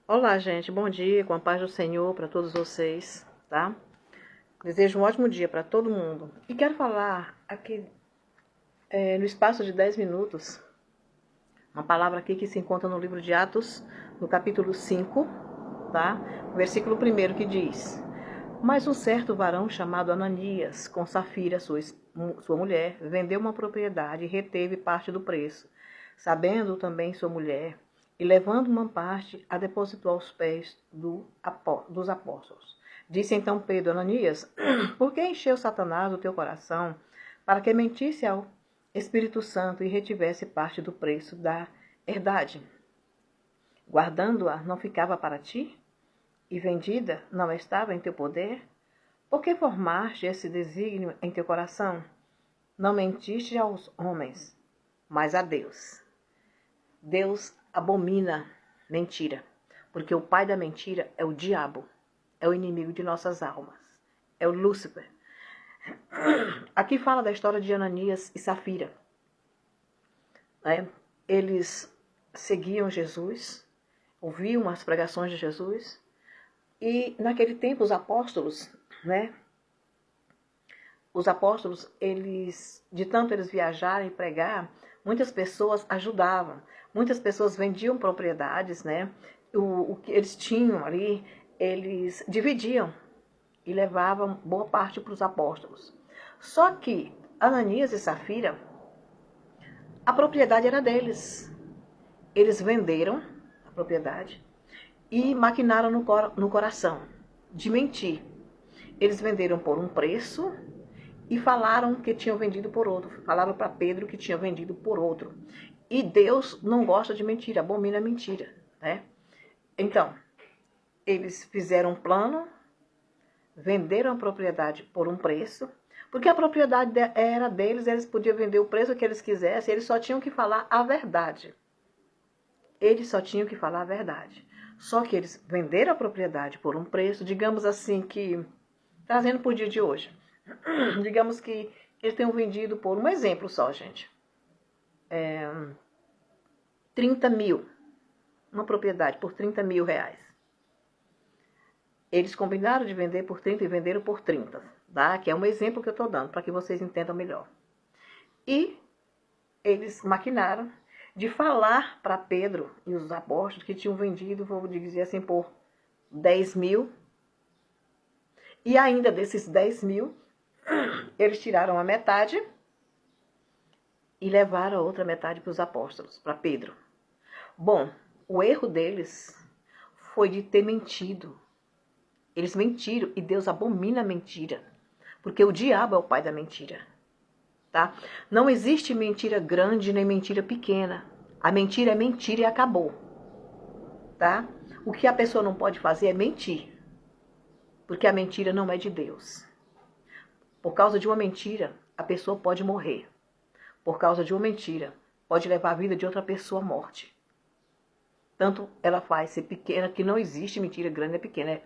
Olá, gente. Bom dia, com a paz do Senhor para todos vocês, tá? Desejo um ótimo dia para todo mundo. E quero falar aqui, no espaço de 10 minutos, uma palavra aqui que se encontra no livro de Atos, no capítulo 5, tá? Versículo 1 que diz: Mas um certo varão chamado Ananias, com Safira, sua mulher, vendeu uma propriedade e reteve parte do preço, sabendo também sua mulher, e levando uma parte, a depositou aos pés dos apóstolos. Disse então Pedro: Ananias, por que encheu Satanás o teu coração para que mentisse ao Espírito Santo e retivesse parte do preço da herdade? Guardando-a, não ficava para ti? E vendida, não estava em teu poder? Por que formaste esse desígnio em teu coração? Não mentiste aos homens, mas a Deus. Deus abomina mentira, porque o pai da mentira é o diabo, é o inimigo de nossas almas, é o Lúcifer. Aqui fala da história de Ananias e Safira. Eles seguiam Jesus, ouviam as pregações de Jesus, e naquele tempo os apóstolos, de tanto eles viajarem e pregar, muitas pessoas ajudavam, muitas pessoas vendiam propriedades, O que eles tinham ali, eles dividiam e levavam boa parte para os apóstolos. Só que Ananias e Safira, a propriedade era deles. Eles venderam a propriedade e maquinaram no coração de mentir. Eles venderam por um preço e falaram que tinham vendido por outro. Falaram para Pedro que tinham vendido por outro. E Deus não gosta de mentira, abomina a mentira, Então, eles fizeram um plano, venderam a propriedade por um preço, porque a propriedade era deles, eles podiam vender o preço que eles quisessem, eles só tinham que falar a verdade. Eles só tinham que falar a verdade. Só que eles venderam a propriedade por um preço, digamos assim que, trazendo para o dia de hoje, digamos que eles tenham vendido por um exemplo só, gente. 30 mil. Uma propriedade por 30 mil reais. Eles combinaram de vender por 30 e venderam por 30. Tá? Que é um exemplo que eu estou dando, para que vocês entendam melhor. E eles maquinaram de falar para Pedro e os apóstolos que tinham vendido, vou dizer assim, por 10 mil. E ainda desses 10 mil, eles tiraram a metade e levaram a outra metade para os apóstolos, para Pedro. Bom, o erro deles foi de ter mentido. Eles mentiram e Deus abomina a mentira, porque o diabo é o pai da mentira. Tá? Não existe mentira grande nem mentira pequena. A mentira é mentira e acabou. Tá? O que a pessoa não pode fazer é mentir, porque a mentira não é de Deus. Por causa de uma mentira, a pessoa pode morrer. Por causa de uma mentira, pode levar a vida de outra pessoa à morte. Tanto ela faz ser pequena, que não existe mentira grande nem pequena. É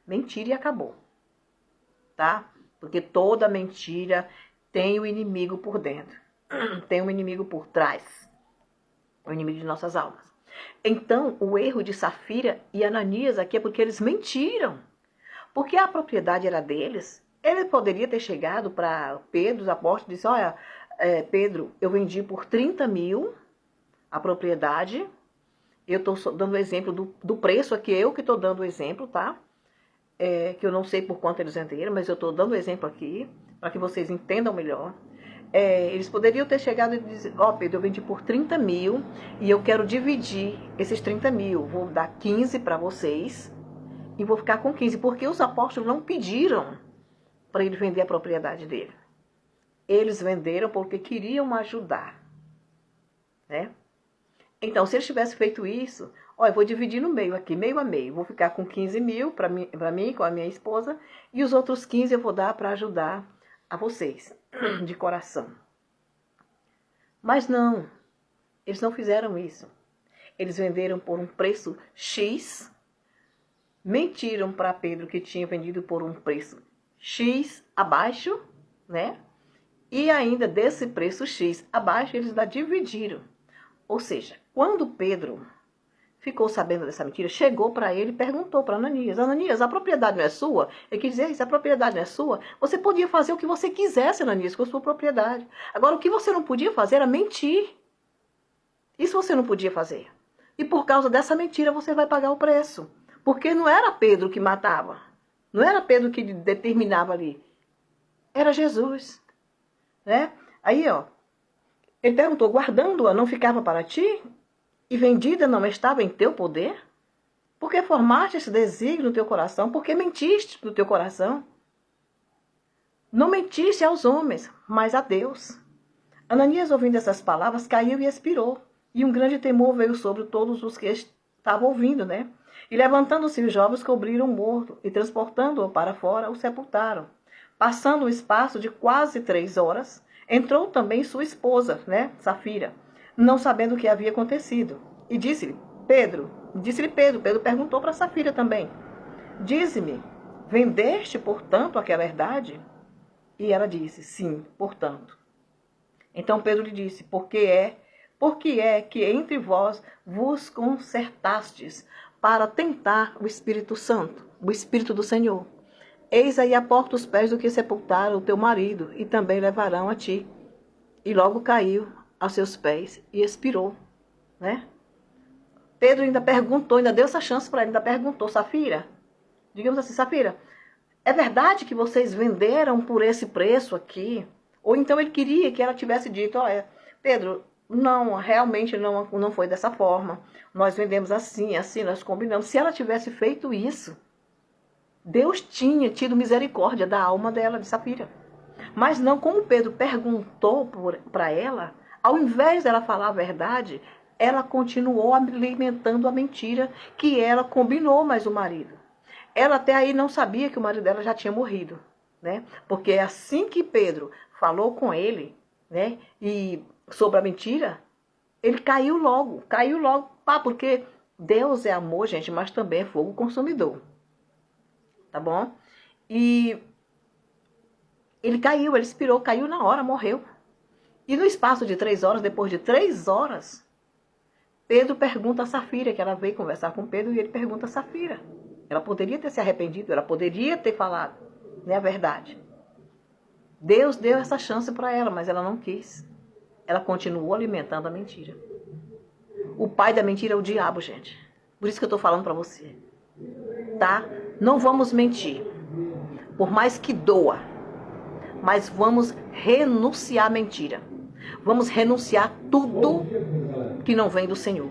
mentira e acabou. Tá? Porque toda mentira tem o inimigo por dentro. Tem um inimigo por trás. O inimigo de nossas almas. Então, o erro de Safira e Ananias aqui é porque eles mentiram. Porque a propriedade era deles. Ele poderia ter chegado para Pedro, os apóstolos, e disse: olha, Pedro, eu vendi por 30 mil a propriedade. Eu estou dando o exemplo do preço aqui, eu que estou dando o exemplo, tá? Que eu não sei por quanto eles venderam, mas eu estou dando o exemplo aqui, para que vocês entendam melhor. Eles poderiam ter chegado e dizer: Pedro, eu vendi por 30 mil e eu quero dividir esses 30 mil. Vou dar 15 para vocês e vou ficar com 15, porque os apóstolos não pediram para ele vender a propriedade dele. Eles venderam porque queriam ajudar, Então, se eles tivessem feito isso, eu vou dividir no meio aqui, meio a meio. Vou ficar com 15 mil para mim, com a minha esposa, e os outros 15 eu vou dar para ajudar a vocês, de coração. Mas não, eles não fizeram isso. Eles venderam por um preço X, mentiram para Pedro que tinha vendido por um preço X abaixo, E ainda desse preço X abaixo, eles ainda dividiram. Ou seja, quando Pedro ficou sabendo dessa mentira, chegou para ele e perguntou para Ananias: Ananias, a propriedade não é sua? Ele quis dizer: se a propriedade não é sua, você podia fazer o que você quisesse, Ananias, com a sua propriedade. Agora, o que você não podia fazer era mentir. Isso você não podia fazer. E por causa dessa mentira você vai pagar o preço. Porque não era Pedro que matava. Não era Pedro que determinava ali. Era Jesus. Né? Aí, ó, ele perguntou: guardando-a não ficava para ti? E vendida não estava em teu poder? Por que formaste esse desígnio no teu coração? Por que mentiste no teu coração? Não mentiste aos homens, mas a Deus. Ananias, ouvindo essas palavras, caiu e expirou. E um grande temor veio sobre todos os que estavam ouvindo, né? E levantando-se os jovens, cobriram o morto e, transportando-o para fora, o sepultaram. Passando o espaço de quase 3 horas, entrou também sua esposa, né, Safira, não sabendo o que havia acontecido. E disse-lhe Pedro, Pedro perguntou para Safira também: dize-me, vendeste, portanto, aquela herdade? E ela disse: sim, portanto. Então Pedro lhe disse: por que é que entre vós vos concertastes para tentar o Espírito Santo, o Espírito do Senhor? Eis aí a porta os pés do que sepultaram o teu marido, e também levarão a ti. E logo caiu aos seus pés e expirou, né? Pedro ainda perguntou, ainda deu essa chance para ele, ainda perguntou: Safira, digamos assim, Safira, é verdade que vocês venderam por esse preço aqui? Ou então ele queria que ela tivesse dito: olha, Pedro, não, realmente não foi dessa forma. Nós vendemos assim, assim, nós combinamos. Se ela tivesse feito isso, Deus tinha tido misericórdia da alma dela, de Safira. Mas não, como Pedro perguntou para ela, ao invés dela falar a verdade, ela continuou alimentando a mentira que ela combinou mais o marido. Ela até aí não sabia que o marido dela já tinha morrido, né? Porque assim que Pedro falou com ele, né, e sobre a mentira, ele caiu logo, porque Deus é amor, gente, mas também é fogo consumidor. Tá bom? E ele caiu, ele expirou, caiu na hora, morreu. E no espaço de 3 horas, depois de 3 horas, Pedro pergunta a Safira, que ela veio conversar com Pedro, e ele pergunta a Safira. Ela poderia ter se arrependido, ela poderia ter falado, né, a verdade. Deus deu essa chance para ela, mas ela não quis. Ela continuou alimentando a mentira. O pai da mentira é o diabo, gente. Por isso que eu estou falando para você. Tá? Não vamos mentir. Por mais que doa. Mas vamos renunciar à mentira. Vamos renunciar tudo que não vem do Senhor.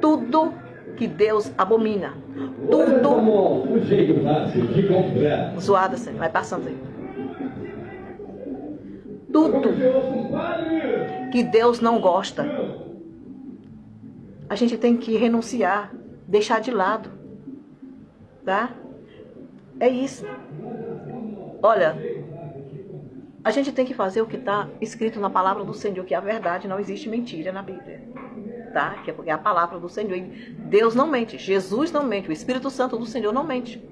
Tudo que Deus abomina. Tudo. Zoada, Senhor. Vai passando aí. Tudo que Deus não gosta, a gente tem que renunciar, deixar de lado, tá? É isso. Olha, a gente tem que fazer o que está escrito na palavra do Senhor, que é a verdade, não existe mentira na Bíblia, tá? Que é a palavra do Senhor. E Deus não mente, Jesus não mente, o Espírito Santo do Senhor não mente.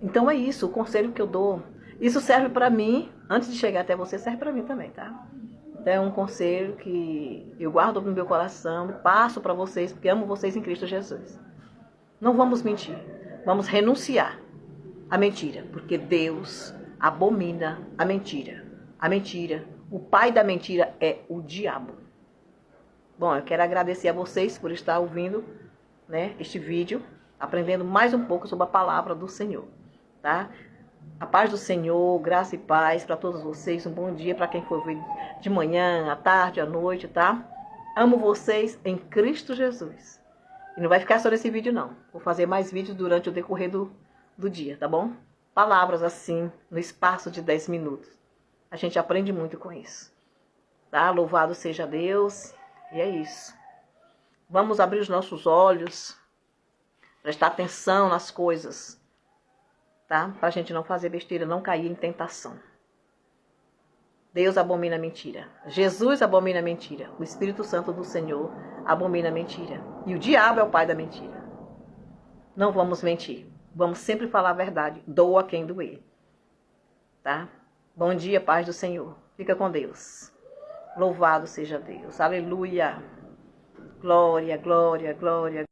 Então é isso, o conselho que eu dou. Isso serve para mim, antes de chegar até você, serve para mim também, tá? Então é um conselho que eu guardo no meu coração, passo para vocês, porque amo vocês em Cristo Jesus. Não vamos mentir, vamos renunciar à mentira, porque Deus abomina a mentira. A mentira, o pai da mentira é o diabo. Bom, eu quero agradecer a vocês por estar ouvindo, né, este vídeo, aprendendo mais um pouco sobre a palavra do Senhor, tá? A paz do Senhor, graça e paz para todos vocês. Um bom dia para quem for ver de manhã, à tarde, à noite, tá? Amo vocês em Cristo Jesus. E não vai ficar só nesse vídeo, não. Vou fazer mais vídeos durante o decorrer do dia, tá bom? Palavras assim, no espaço de 10 minutos. A gente aprende muito com isso. Tá? Louvado seja Deus. E é isso. Vamos abrir os nossos olhos, prestar atenção nas coisas, tá? Para a gente não fazer besteira, não cair em tentação. Deus abomina a mentira. Jesus abomina a mentira. O Espírito Santo do Senhor abomina a mentira. E o diabo é o pai da mentira. Não vamos mentir. Vamos sempre falar a verdade. Doa quem doer. Tá? Bom dia, paz do Senhor. Fica com Deus. Louvado seja Deus. Aleluia. Glória, glória, glória.